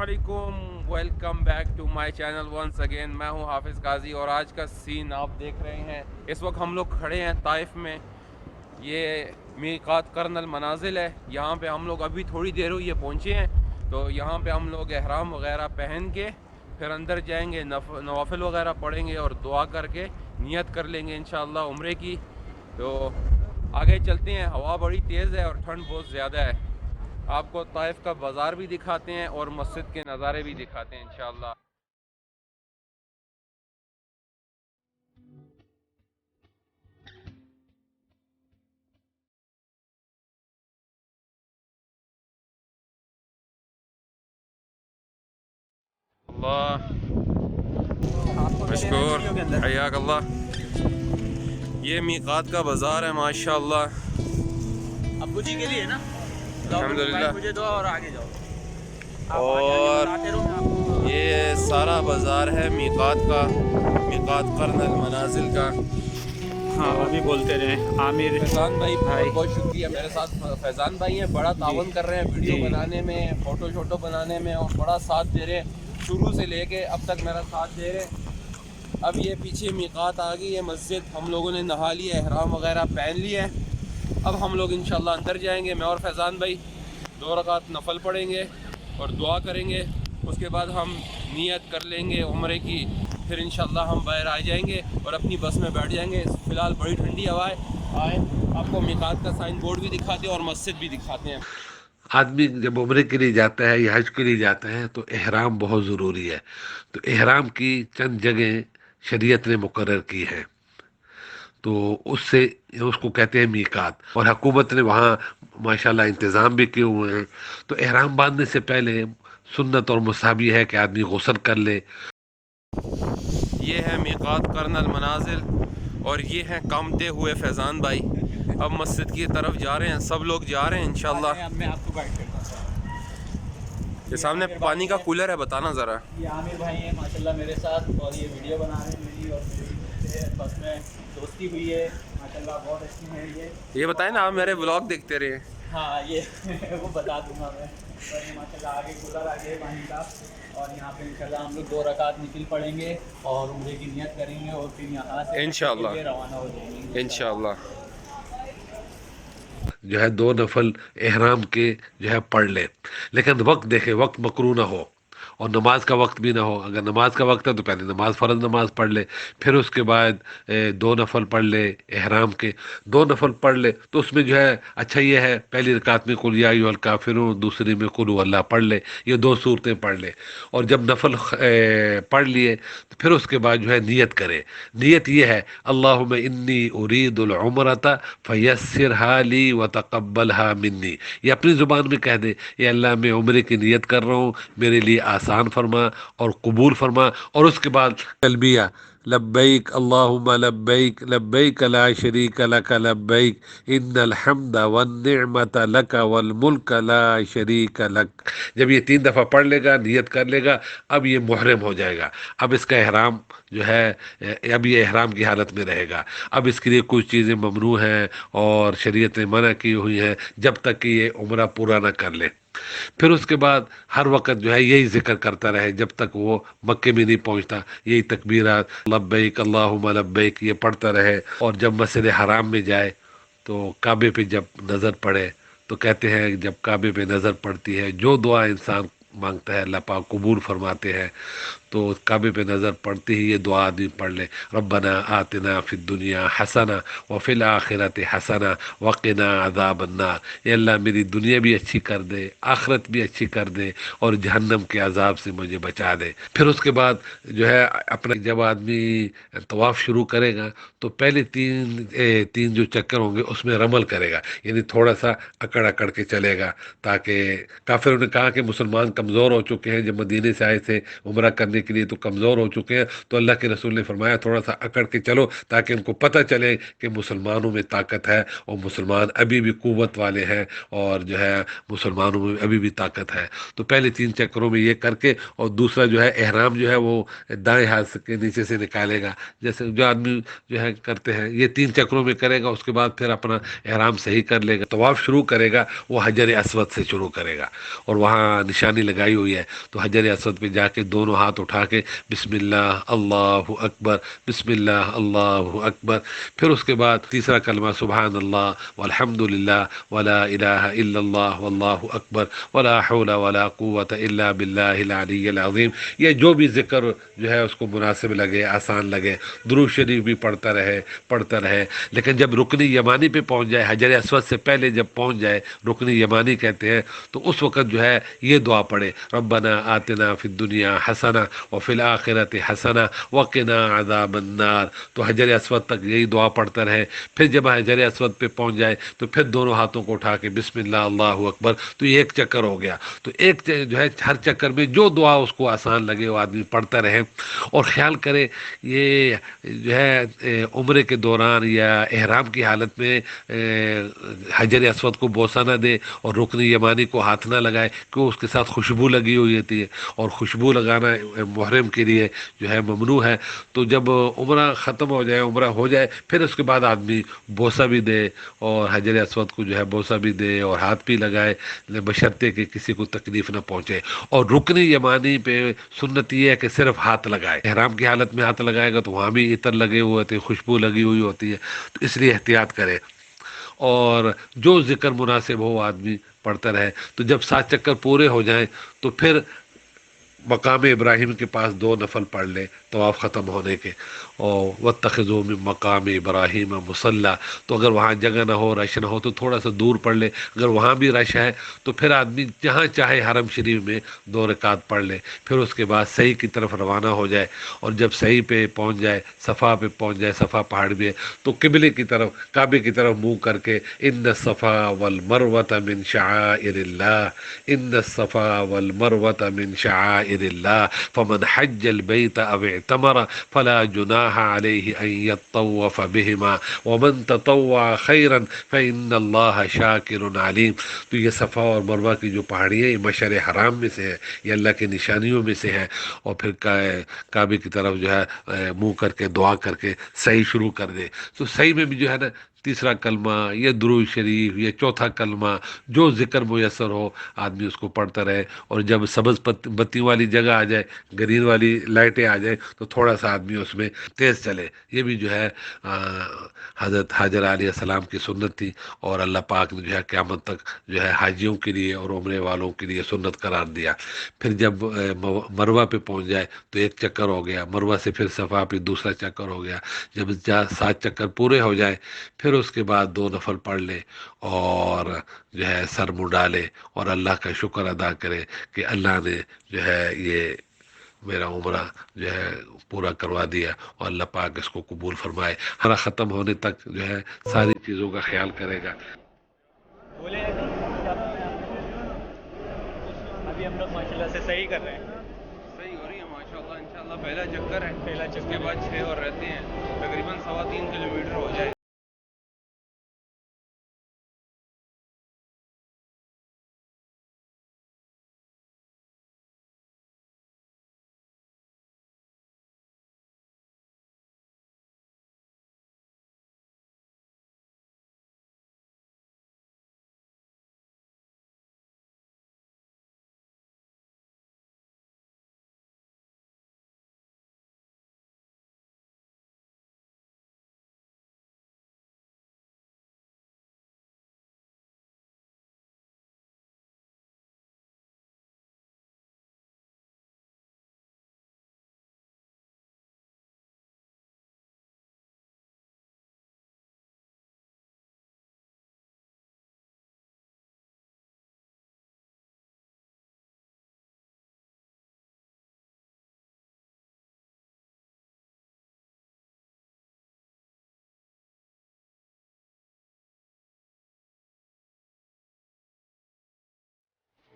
वालेकुम, welcome back to my channel once again. मैं हूं हाफिज़ गाजी और आज का सीन आप देख रहे हैं। इस वक्त हम लोग खड़े हैं ताइफ में। ये मीक़ात कर्नल मनाजिल है। यहाँ पे हम लोग अभी थोड़ी देर हुई है पहुँचे हैं। तो यहाँ पे हम लोग एहराम वगैरह पहन के फिर अंदर जाएंगे, नवाफिल वगैरह पढ़ेंगे और दुआ करके नियत कर लेंगे इंशाअल्लाह उम्रे की। तो आगे चलते हैं। हवा बड़ी तेज़ है और ठंड बहुत ज़्यादा है। आपको ताइफ का बाज़ार भी दिखाते हैं और मस्जिद के नज़ारे भी दिखाते हैं इंशाअल्लाह। अल्लाह मशकूर, हयाक अल्लाह। ये मीक़ात का बाज़ार है माशाअल्लाह। अब्बू जी के लिए ना अल्हम्दुलिल्लाह। मुझे दो और आगे जाओ। और ये सारा बाज़ार है मीक़ात का, मीक़ात कर्नल मनाजिल का। हाँ अभी बोलते रहे आमिर फैज़ान भाई भाई। बहुत बहुत शुक्रिया। मेरे साथ फैज़ान भाई हैं, बड़ा तावन कर रहे हैं वीडियो जी बनाने में, फ़ोटो शोटो बनाने में और बड़ा साथ दे रहे हैं। शुरू से लेके अब तक मेरा साथ दे रहे हैं। अब ये पीछे मीक़ात आ गई है मस्जिद। हम लोगों ने नहा लिया, एहराम वगैरह पहन लिया है। अब हम लोग इंशाल्लाह अंदर जाएंगे। मैं और फैज़ान भाई 2 रकात नफल पढ़ेंगे और दुआ करेंगे। उसके बाद हम नियत कर लेंगे उम्रे की। फिर इंशाल्लाह हम बाहर आ जाएंगे और अपनी बस में बैठ जाएंगे। फ़िलहाल बड़ी ठंडी हवाएं आए। आपको मीक़ात का साइन बोर्ड भी दिखाते हैं और मस्जिद भी दिखाते हैं। आदमी जब उम्रे के लिए जाता है या हज के लिए जाता है तो एहराम बहुत ज़रूरी है। तो एहराम की चंद जगह शरीयत ने मुकर्रर की है, तो उससे उसको कहते हैं मीकात, और हुकूमत ने वहाँ माशाल्लाह इंतज़ाम भी किए हुए हैं। तो एहराम बांधने से पहले सुन्नत और मुसाबी है कि आदमी गुस्ल कर ले। ये है मीक़ात कर्नल मनाजिल और ये हैं कामते हुए फैज़ान भाई। अब मस्जिद की तरफ जा रहे हैं, सब लोग जा रहे हैं इंशाल्लाह। मैं आपको गाइड करता हूँ। ये सामने पानी का कूलर है, बताना ज़रा। ये आमिर भाई हैं माशाल्लाह मेरे साथ, और ये वीडियो बना रहे हैं मेरी, और मेरी से बस में दोस्ती हुई है माशाल्लाह, बहुत अच्छी हैं ये। ये बताएं ना, आप मेरे व्लॉग देखते रहे। हाँ ये वो बता दूंगा मैं। और ये माशाल्लाह आगे कूलर आगे है पानी का, और यहाँ पे इंशाल्लाह हम लोग 2 रकात निकल पड़ेंगे और उम्रे की नियत करेंगे और फिर यहाँ से इंशाल्लाह रवाना हो जाएंगे इंशाल्लाह। जो है 2 नफल एहराम के जो है पढ़ ले, लेकिन वक्त देखे, वक्त मकरू ना हो और नमाज का वक्त भी ना हो। अगर नमाज का वक्त है तो पहले नमाज, फ़र्ज नमाज पढ़ ले, फिर उसके बाद 2 नफल पढ़ ले एहराम के। 2 नफल पढ़ ले तो उसमें जो है अच्छा ये है, पहली रकात में कुल या अय्युहल काफिरून, दूसरी में कुल हुवल्लाह पढ़ ले। ये 2 सूरतें पढ़ ले, और जब नफल पढ़ लिए तो फिर उसके बाद जो है नियत करे। नियत ये है, अल्लाहुम्मा इन्नी उरीदुल उम्रता फयस्सिरहा ली व तक़ब्बलहा मिन्नी। ये अपनी ज़ुबान में कह दे, ये अल्लाह मैं उम्रे की नियत कर रहा हूँ, मेरे लिए आसान फरमा और कबूल फरमा। और उसके बाद तलबिया, लब्बैक अल्लाहुम्मा लब्बैक लब्बैक ला शरीक लक लब्बैक इन्नल हम्दा वन निअमता लक वल मुल्क ला शरीक लक। जब ये 3 दफ़ा पढ़ लेगा, नियत कर लेगा, अब ये मुहर्रम हो जाएगा। अब इसका एहराम जो है, अब ये एहराम की हालत में रहेगा। अब इसके लिए कुछ चीज़ें ममनू हैं और शरीयत ने मना की हुई हैं जब तक कि ये उम्रा पूरा ना कर ले। फिर उसके बाद हर वक्त जो है यही जिक्र करता रहे जब तक वो मक्के में नहीं पहुंचता। यही तकबीरात लब्बैक अल्लाहुम्मा लब्बैक ये पढ़ता रहे। और जब मस्जिद हराम में जाए तो काबे पे जब नज़र पड़े तो कहते हैं, जब काबे पे नज़र पड़ती है जो दुआ इंसान मांगता है अल्लाह पाक कबूल फरमाते हैं। तो काबे पे नज़र पड़ते ही ये दुआ आदमी पढ़ ले, रब्बना आतिना फिद दुनिया हसना व फिल आखिरत हसना वक़िना अज़ाबन्नार। ये अल्लाह मेरी दुनिया भी अच्छी कर दे, आखिरत भी अच्छी कर दे और जहन्नम के अजाब से मुझे बचा दे। फिर उसके बाद जो है अपना, जब आदमी तवाफ़ शुरू करेगा तो पहले तीन जो चक्कर होंगे उसमें रमल करेगा, यानी थोड़ा सा अकड़ अकड़ के चलेगा, ताकि काफिरों ने कहा कि मुसलमान कमज़ोर हो चुके हैं, जब मदीने से आए थे उम्रा करने के लिए तो कमज़ोर हो चुके हैं, तो अल्लाह के रसूल ने फरमाया थोड़ा सा अकड़ के चलो ताकि उनको पता चले कि मुसलमानों में ताकत है और मुसलमान अभी भी क़ुव्वत वाले हैं और जो है मुसलमानों में अभी भी ताकत है। तो पहले 3 चक्करों में ये करके, और दूसरा जो है एहराम जो है वो दाएं हाथ के नीचे से निकालेगा, जैसे जो आदमी जो है करते हैं, ये 3 चक्रों में करेगा। उसके बाद फिर अपना एहराम सही कर लेगा, तवाफ़ शुरू करेगा, वो हजर अस्वद से शुरू करेगा और वहाँ निशानी लगाई हुई है, तो हजर अस्वद पे जाके दोनों हाथ उठा के बिस्मिल्लाह अल्लाहु अकबर, बिस्मिल्लाह अल्लाहु अकबर। फिर उसके बाद तीसरा कलमा सुबहान अल्लाह वल्हम्दुलिल्लाह वला इलाहा इल्लल्लाह वल्लाहु अकबर वला हौला वला कुव्वता इल्ला बिल्लाहिल अलिय्यिल अज़ीम। ये जो भी जिक्र जो है उसको मुनासिब लगे, आसान लगे, दुरूद शरीफ भी पढ़ता रहे। लेकिन जब रुकनी यमानी पे पहुंच जाए, हजर अस्वद से पहले जब पहुंच जाए, रुकनी यमानी कहते हैं, तो उस वक़्त जो है ये दुआ पढ़े, रब्बना आतिना फिद दुनिया हसना व फिल आखिरति हसना वक़िना अज़ाबन नार। तो हजर अस्वद तक यही दुआ पढ़ता रहे। फिर जब हजर अस्वद पे पहुंच जाए तो फिर दोनों हाथों को उठा के बिस्मिल्लाह अल्लाहु अकबर। तो ये एक चक्कर हो गया। तो एक जो है हर चक्कर में जो दुआ उसको आसान लगे वो आदमी पढ़ता रहे। और ख्याल करे ये जो है उम्रे के दौरान या एहराम की हालत में हजर अस्वद को बोसा ना दे और रुकनी यमानी को हाथ ना लगाए, क्यों उसके साथ खुशबू लगी हुई होती है और खुशबू लगाना मुहर्रम के लिए जो है ममनू है। तो जब उम्रा ख़त्म हो जाए, उम्रा हो जाए, फिर उसके बाद आदमी बोसा भी दे और हजर अस्वद को जो है बोसा भी दे और हाथ भी लगाए, बशर्ते कि किसी को तकलीफ़ ना पहुँचे। और रुकनी यमानी पे सुन्नत ये है कि सिर्फ हाथ लगाए। एहराम की हालत में हाथ लगाएगा तो वहाँ भी इतर लगे हुए होते हैं, खुशबू लगी हुई होती है, तो इसलिए एहतियात करे और जो जिक्र मुनासिब हो आदमी पढ़ता रहे। तो जब 7 चक्कर पूरे हो जाएं तो फिर मकाम इब्राहिम के पास 2 नफल पढ़ ले तवाफ़ ख़त्म होने के, और वत्तख़िज़ू मिन मकाम इब्राहिम मुसल्ला। तो अगर वहाँ जगह ना हो, रश ना हो, तो थोड़ा सा दूर पढ़ ले। अगर वहाँ भी रश है तो फिर आदमी जहाँ चाहे हरम शरीफ में 2 रकात पढ़ ले। फिर उसके बाद सही की तरफ रवाना हो जाए और जब सही पे पहुँच जाए, सफ़ा पे पहुँच जाए, सफ़ा पहाड़ भी है, तो किबले की तरफ, काबे की तरफ मुँह करके इन्न सफ़ा वल मरवत मिन शआइरिल्लाह, इन्न सफ़ा वल मरवत मिन शआइरिल्लाह फमन हज्जल बैत अव इतमर फला जुनाह अलैहि अन यत्तवफ़ बिहिमा वमन ततव्वा खैरन फ़इन्नल्लाह शाकिरुन अलीम। तो ये सफ़ा और मरवा की जो पहाड़ियाँ ये मशर हराम में से है, ये अल्लाह की निशानियों में से है। और फिर काबे की तरफ जो है मुँह करके दुआ करके सही शुरू कर दे। तो सही में भी जो है ना तीसरा कलमा, ये दुरूद शरीफ, ये चौथा कलमा, जो ज़िक्र मुयसर हो आदमी उसको पढ़ता रहे। और जब सब्ज़ बत्ती वाली जगह आ जाए, ग्रीन वाली लाइटें आ जाए, तो थोड़ा सा आदमी उसमें तेज़ चले। ये भी जो है हज़रत हाजर अलैहिस्सलाम की सुन्नत थी और अल्लाह पाक ने जो है क़यामत तक जो है हाजियों के लिए और उम्रे वालों के लिए सुन्नत करार दिया। फिर जब मरवा पे पहुंच जाए तो 1 चक्कर हो गया, मरवा से फिर सफ़ा पे दूसरा चक्कर हो गया। जब 7 चक्कर पूरे हो जाए फिर उसके बाद 2 नफल पढ़ ले और जो है सर मुँह डाले और अल्लाह का शुक्र अदा करे कि अल्लाह ने जो है ये मेरा उम्रा जो है पूरा करवा दिया और अल्लाह पाक इसको कबूल फरमाए। हमारा ख़त्म होने तक जो है सारी चीज़ों का ख्याल करेगा। बोले अभी हम लोग माशाल्लाह से सही कर रहे हैं, सही हो रही है माशाल्लाह। इंशाल्लाह पहला चक्कर है, पहला चक्कर उसके बाद 6 और रहते हैं, तकरीबन 3.25 किलोमीटर हो जाए